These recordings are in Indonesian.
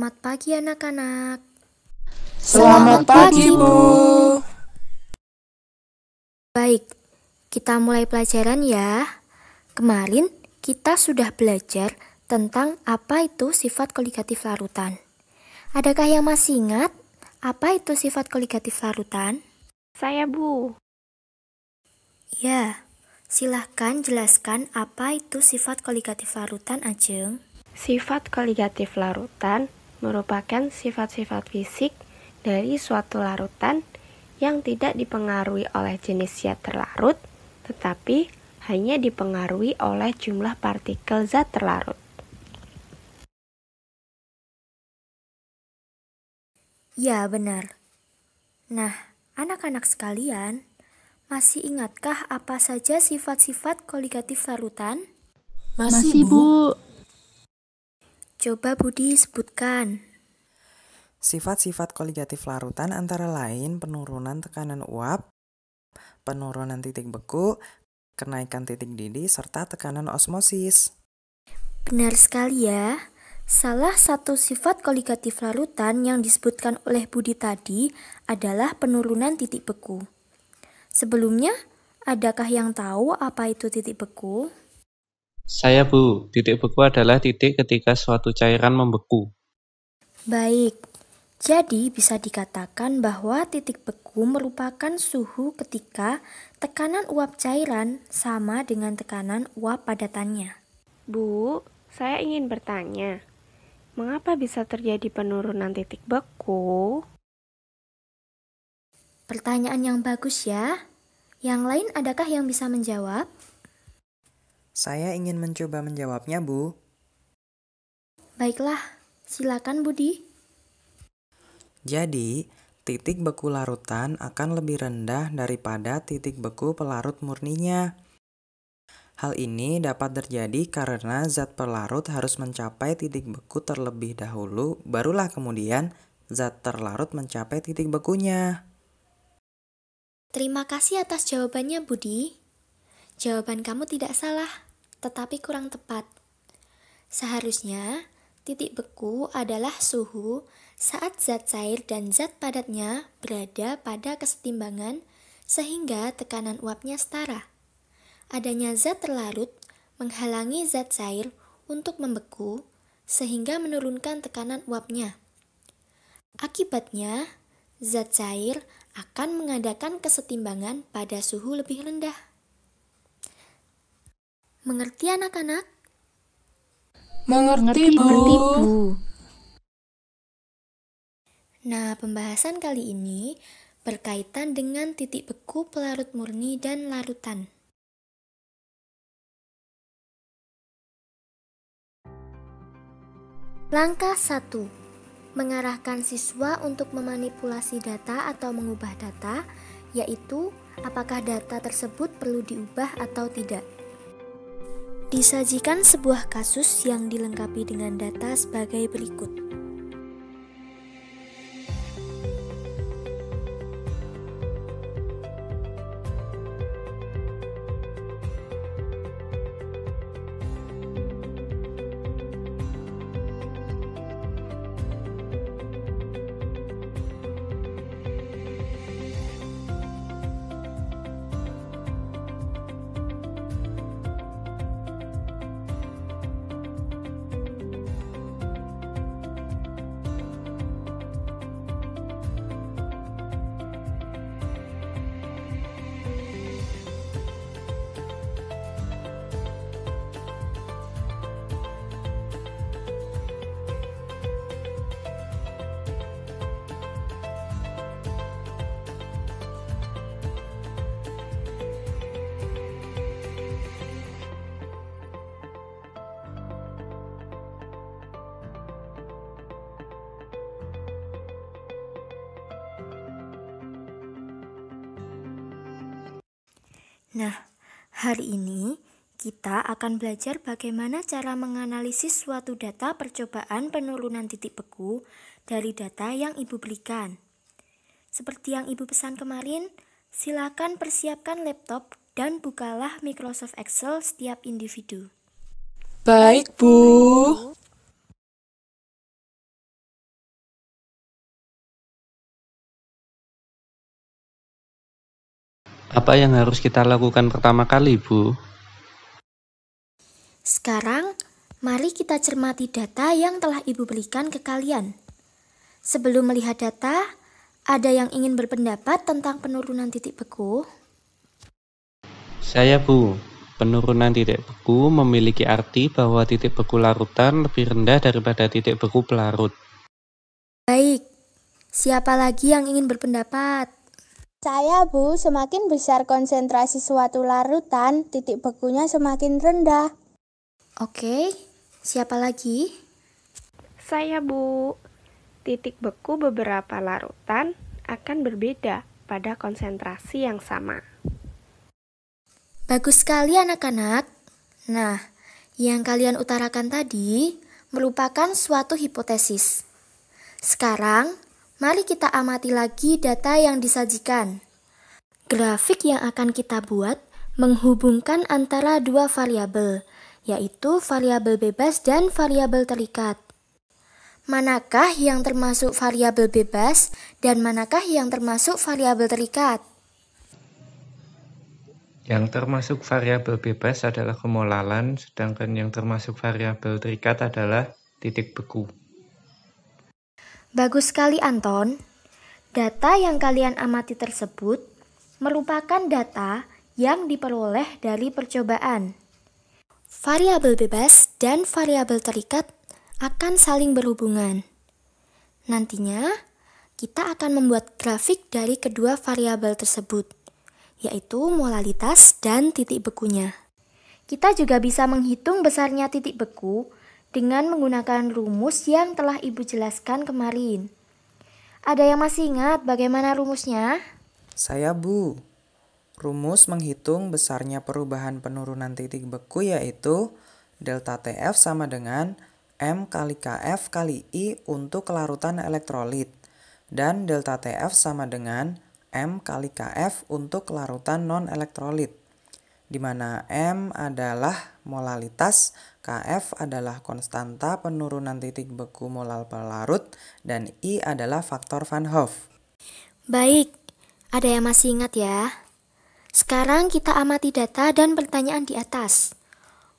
Selamat pagi anak-anak. Selamat pagi, Bu. Baik, kita mulai pelajaran ya. Kemarin kita sudah belajar tentang apa itu sifat koligatif larutan. Adakah yang masih ingat apa itu sifat koligatif larutan? Saya, Bu. Ya, silahkan jelaskan apa itu sifat koligatif larutan, Ajeng. Sifat koligatif larutan merupakan sifat-sifat fisik dari suatu larutan yang tidak dipengaruhi oleh jenis zat terlarut, tetapi hanya dipengaruhi oleh jumlah partikel zat terlarut. Ya, benar. Nah, anak-anak sekalian, masih ingatkah apa saja sifat-sifat koligatif larutan? Masih, Bu. Coba Budi sebutkan. Sifat-sifat koligatif larutan antara lain penurunan tekanan uap, penurunan titik beku, kenaikan titik didih, serta tekanan osmosis. Benar sekali ya. Salah satu sifat koligatif larutan yang disebutkan oleh Budi tadi adalah penurunan titik beku. Sebelumnya, adakah yang tahu apa itu titik beku? Saya, Bu. Titik beku adalah titik ketika suatu cairan membeku. Baik, jadi bisa dikatakan bahwa titik beku merupakan suhu ketika tekanan uap cairan sama dengan tekanan uap padatannya. Bu, saya ingin bertanya, mengapa bisa terjadi penurunan titik beku? Pertanyaan yang bagus ya. Yang lain adakah yang bisa menjawab? Saya ingin mencoba menjawabnya, Bu. Baiklah, silakan Budi. Jadi, titik beku larutan akan lebih rendah daripada titik beku pelarut murninya. Hal ini dapat terjadi karena zat pelarut harus mencapai titik beku terlebih dahulu, barulah kemudian zat terlarut mencapai titik bekunya. Terima kasih atas jawabannya Budi. Jawaban kamu tidak salah, tetapi kurang tepat. Seharusnya, titik beku adalah suhu saat zat cair dan zat padatnya berada pada kesetimbangan sehingga tekanan uapnya setara. Adanya zat terlarut menghalangi zat cair untuk membeku sehingga menurunkan tekanan uapnya. Akibatnya, zat cair akan mengadakan kesetimbangan pada suhu lebih rendah. Mengerti anak-anak? Mengerti, Bu. Nah, pembahasan kali ini berkaitan dengan titik beku pelarut murni dan larutan. Langkah 1. Mengarahkan siswa untuk memanipulasi data atau mengubah data, yaitu apakah data tersebut perlu diubah atau tidak. Disajikan sebuah kasus yang dilengkapi dengan data sebagai berikut. Nah, hari ini kita akan belajar bagaimana cara menganalisis suatu data percobaan penurunan titik beku dari data yang Ibu berikan. Seperti yang Ibu pesan kemarin, silakan persiapkan laptop dan bukalah Microsoft Excel setiap individu. Baik, Bu. Apa yang harus kita lakukan pertama kali, Bu? Sekarang, mari kita cermati data yang telah Ibu berikan ke kalian. Sebelum melihat data, ada yang ingin berpendapat tentang penurunan titik beku? Saya, Bu. Penurunan titik beku memiliki arti bahwa titik beku larutan lebih rendah daripada titik beku pelarut. Baik, siapa lagi yang ingin berpendapat? Saya, Bu, semakin besar konsentrasi suatu larutan, titik bekunya semakin rendah. Oke, siapa lagi? Saya, Bu. Titik beku beberapa larutan akan berbeda pada konsentrasi yang sama. Bagus sekali anak-anak. Nah, yang kalian utarakan tadi merupakan suatu hipotesis. Sekarang, mari kita amati lagi data yang disajikan. Grafik yang akan kita buat menghubungkan antara dua variabel, yaitu variabel bebas dan variabel terikat. Manakah yang termasuk variabel bebas dan manakah yang termasuk variabel terikat? Yang termasuk variabel bebas adalah kemolalan, sedangkan yang termasuk variabel terikat adalah titik beku. Bagus sekali Anton. Data yang kalian amati tersebut merupakan data yang diperoleh dari percobaan. Variabel bebas dan variabel terikat akan saling berhubungan. Nantinya, kita akan membuat grafik dari kedua variabel tersebut, yaitu molalitas dan titik bekunya. Kita juga bisa menghitung besarnya titik beku dengan menggunakan rumus yang telah Ibu jelaskan kemarin. Ada yang masih ingat bagaimana rumusnya? Saya, Bu. Rumus menghitung besarnya perubahan penurunan titik beku yaitu delta TF sama dengan M kali KF kali I untuk kelarutan elektrolit, dan delta TF sama dengan M kali KF untuk larutan non-elektrolit, di mana M adalah molalitas, KF adalah konstanta penurunan titik beku molal pelarut, dan I adalah faktor Van Hoff. Baik, ada yang masih ingat ya? Sekarang kita amati data dan pertanyaan di atas.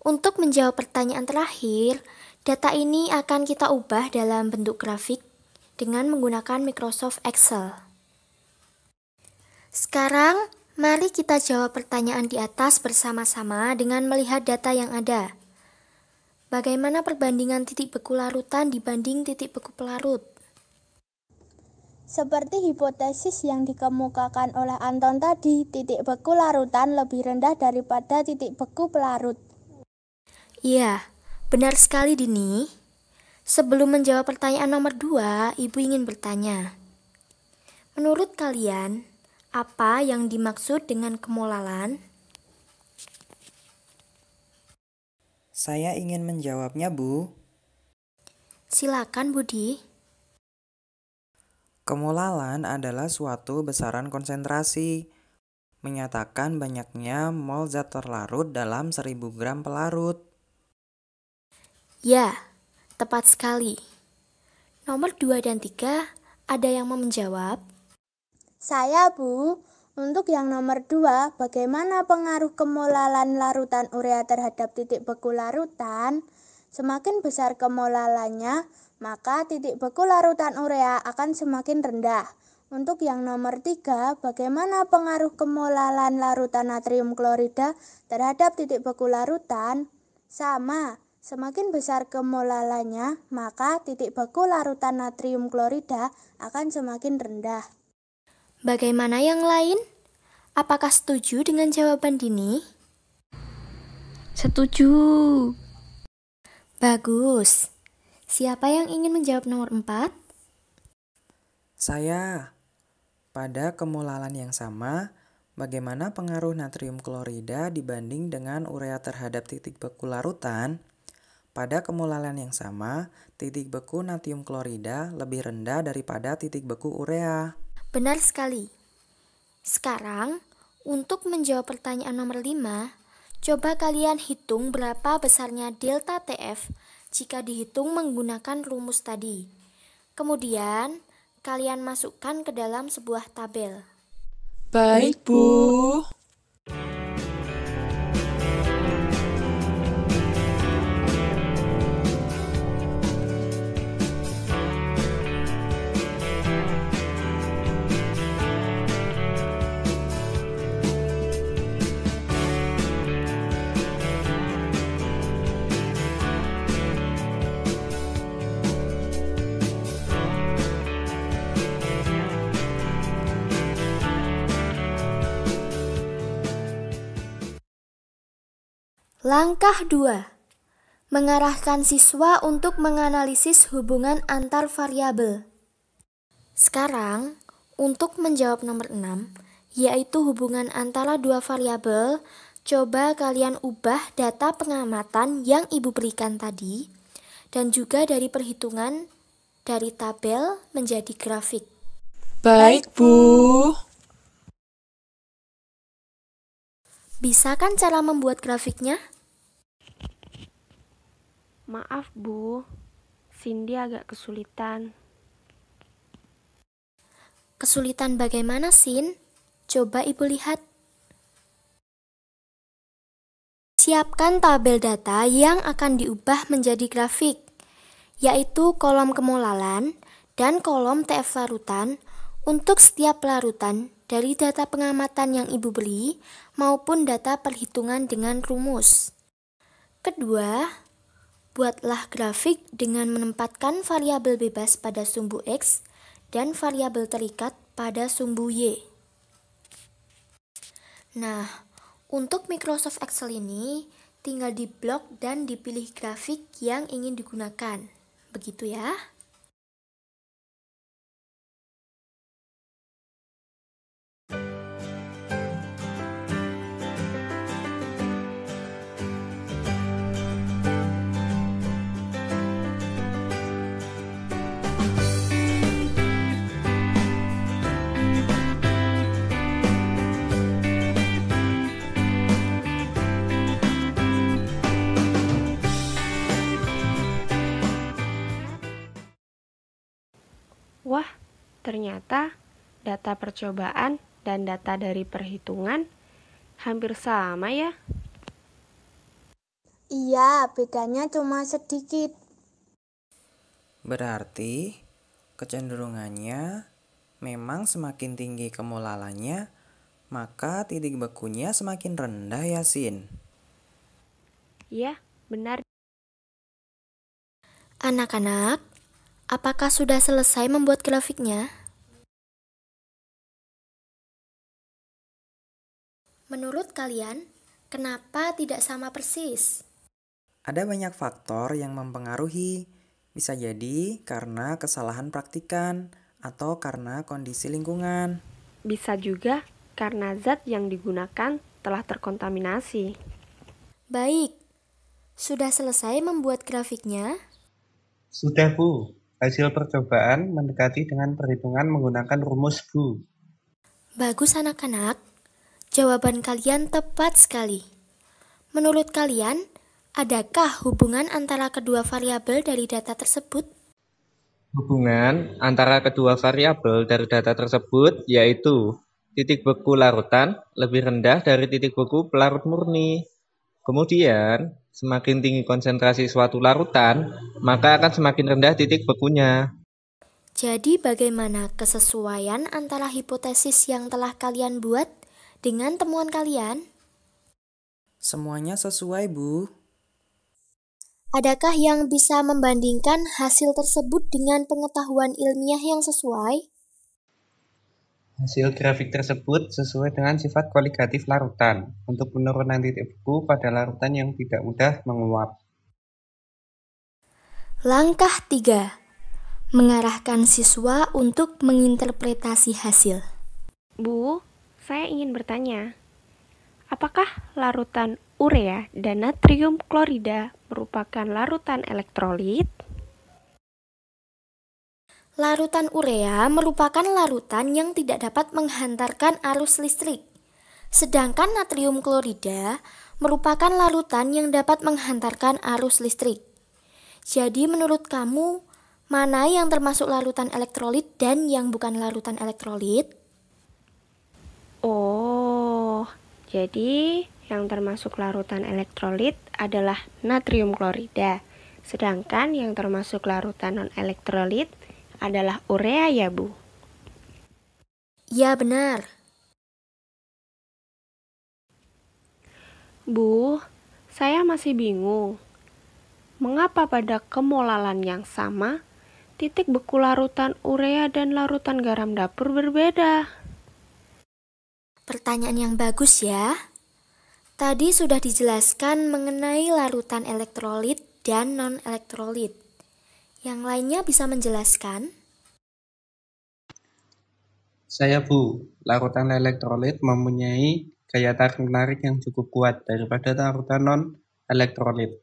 Untuk menjawab pertanyaan terakhir, data ini akan kita ubah dalam bentuk grafik dengan menggunakan Microsoft Excel. Sekarang, mari kita jawab pertanyaan di atas bersama-sama dengan melihat data yang ada. Bagaimana perbandingan titik beku larutan dibanding titik beku pelarut? Seperti hipotesis yang dikemukakan oleh Anton tadi, titik beku larutan lebih rendah daripada titik beku pelarut. Iya, benar sekali Dini. Sebelum menjawab pertanyaan nomor 2, Ibu ingin bertanya. Menurut kalian, apa yang dimaksud dengan kemolalan? Saya ingin menjawabnya, Bu. Silakan Budi. Kemolalan adalah suatu besaran konsentrasi, menyatakan banyaknya mol zat terlarut dalam 1000 gram pelarut. Ya, tepat sekali. Nomor 2 dan 3, ada yang mau menjawab? Saya, Bu. Untuk yang nomor 2, bagaimana pengaruh kemolalan larutan urea terhadap titik beku larutan? Semakin besar kemolalannya, maka titik beku larutan urea akan semakin rendah. Untuk yang nomor 3, bagaimana pengaruh kemolalan larutan natrium klorida terhadap titik beku larutan? Sama, semakin besar kemolalannya, maka titik beku larutan natrium klorida akan semakin rendah. Bagaimana yang lain? Apakah setuju dengan jawaban Dini? Setuju. Bagus. Siapa yang ingin menjawab nomor 4? Saya. Pada kemolalan yang sama, bagaimana pengaruh natrium klorida dibanding dengan urea terhadap titik beku larutan? Pada kemolalan yang sama, titik beku natrium klorida lebih rendah daripada titik beku urea. Benar sekali. Sekarang, untuk menjawab pertanyaan nomor 5, coba kalian hitung berapa besarnya delta TF jika dihitung menggunakan rumus tadi. Kemudian, kalian masukkan ke dalam sebuah tabel. Baik, Bu. Langkah 2. Mengarahkan siswa untuk menganalisis hubungan antar variabel. Sekarang, untuk menjawab nomor 6, yaitu hubungan antara dua variabel, coba kalian ubah data pengamatan yang Ibu berikan tadi, dan juga dari perhitungan dari tabel menjadi grafik. Baik, Bu. Bisa kan cara membuat grafiknya? Maaf, Bu. Cindy agak kesulitan. Kesulitan bagaimana, Sin? Coba Ibu lihat. Siapkan tabel data yang akan diubah menjadi grafik, yaitu kolom kemolalan dan kolom TF larutan untuk setiap larutan dari data pengamatan yang Ibu beri maupun data perhitungan dengan rumus. Kedua, buatlah grafik dengan menempatkan variabel bebas pada sumbu X dan variabel terikat pada sumbu Y. Nah, untuk Microsoft Excel ini tinggal diblok dan dipilih grafik yang ingin digunakan. Begitu ya. Wah, ternyata data percobaan dan data dari perhitungan hampir sama ya. Iya, bedanya cuma sedikit. Berarti kecenderungannya memang semakin tinggi kemolalannya, maka titik bekunya semakin rendah ya, Sin. Iya, benar. Anak-anak, apakah sudah selesai membuat grafiknya? Menurut kalian, kenapa tidak sama persis? Ada banyak faktor yang mempengaruhi. Bisa jadi karena kesalahan praktikan atau karena kondisi lingkungan. Bisa juga karena zat yang digunakan telah terkontaminasi. Baik, sudah selesai membuat grafiknya? Sudah, Bu. Hasil percobaan mendekati dengan perhitungan menggunakan rumus, Bu. Bagus anak-anak, jawaban kalian tepat sekali. Menurut kalian, adakah hubungan antara kedua variabel dari data tersebut? Hubungan antara kedua variabel dari data tersebut yaitu titik beku larutan lebih rendah dari titik beku pelarut murni. Kemudian, semakin tinggi konsentrasi suatu larutan, maka akan semakin rendah titik bekunya. Jadi bagaimana kesesuaian antara hipotesis yang telah kalian buat dengan temuan kalian? Semuanya sesuai, Bu. Adakah yang bisa membandingkan hasil tersebut dengan pengetahuan ilmiah yang sesuai? Hasil grafik tersebut sesuai dengan sifat kualitatif larutan untuk penurunan titik beku pada larutan yang tidak mudah menguap. Langkah 3. Mengarahkan siswa untuk menginterpretasi hasil. Bu, saya ingin bertanya, apakah larutan urea dan natrium klorida merupakan larutan elektrolit? Larutan urea merupakan larutan yang tidak dapat menghantarkan arus listrik. Sedangkan natrium klorida merupakan larutan yang dapat menghantarkan arus listrik. Jadi menurut kamu, mana yang termasuk larutan elektrolit dan yang bukan larutan elektrolit? Oh, jadi yang termasuk larutan elektrolit adalah natrium klorida. Sedangkan yang termasuk larutan non-elektrolit adalah urea ya, Bu? Ya, benar. Bu, saya masih bingung. Mengapa pada kemolalan yang sama, titik beku larutan urea dan larutan garam dapur berbeda? Pertanyaan yang bagus ya. Tadi sudah dijelaskan mengenai larutan elektrolit dan non-elektrolit. Yang lainnya bisa menjelaskan? Saya Bu, larutan elektrolit mempunyai gaya tarik-menarik yang cukup kuat daripada larutan non-elektrolit.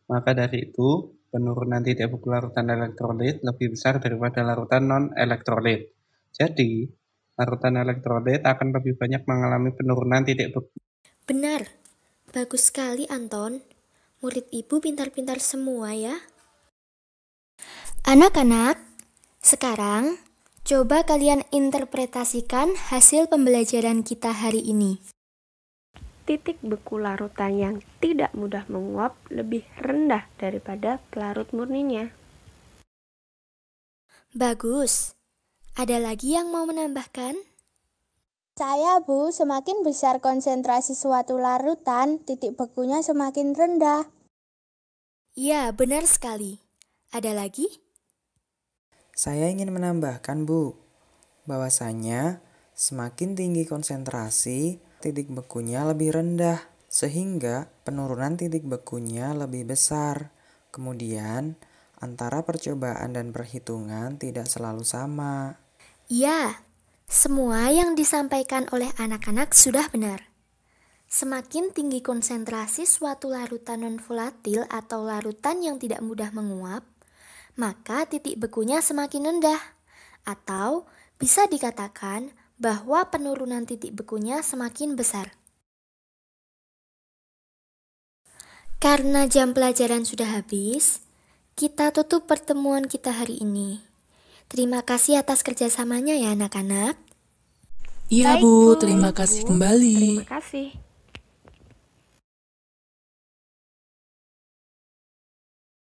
Maka dari itu, penurunan titik beku larutan elektrolit lebih besar daripada larutan non-elektrolit. Jadi, larutan elektrolit akan lebih banyak mengalami penurunan titik beku. Benar. Bagus sekali, Anton. Murid ibu pintar-pintar semua ya. Anak-anak, sekarang coba kalian interpretasikan hasil pembelajaran kita hari ini. Titik beku larutan yang tidak mudah menguap lebih rendah daripada pelarut murninya. Bagus. Ada lagi yang mau menambahkan? Saya, Bu, semakin besar konsentrasi suatu larutan, titik bekunya semakin rendah. Ya, benar sekali. Ada lagi? Saya ingin menambahkan, Bu, bahwasanya semakin tinggi konsentrasi, titik bekunya lebih rendah, sehingga penurunan titik bekunya lebih besar. Kemudian, antara percobaan dan perhitungan tidak selalu sama. Ya, semua yang disampaikan oleh anak-anak sudah benar. Semakin tinggi konsentrasi suatu larutan non-volatil atau larutan yang tidak mudah menguap, maka titik bekunya semakin rendah. Atau bisa dikatakan bahwa penurunan titik bekunya semakin besar. Karena jam pelajaran sudah habis, kita tutup pertemuan kita hari ini. Terima kasih atas kerjasamanya ya anak-anak. Iya Baik, Bu, Bu. terima kasih kembali. Terima kasih.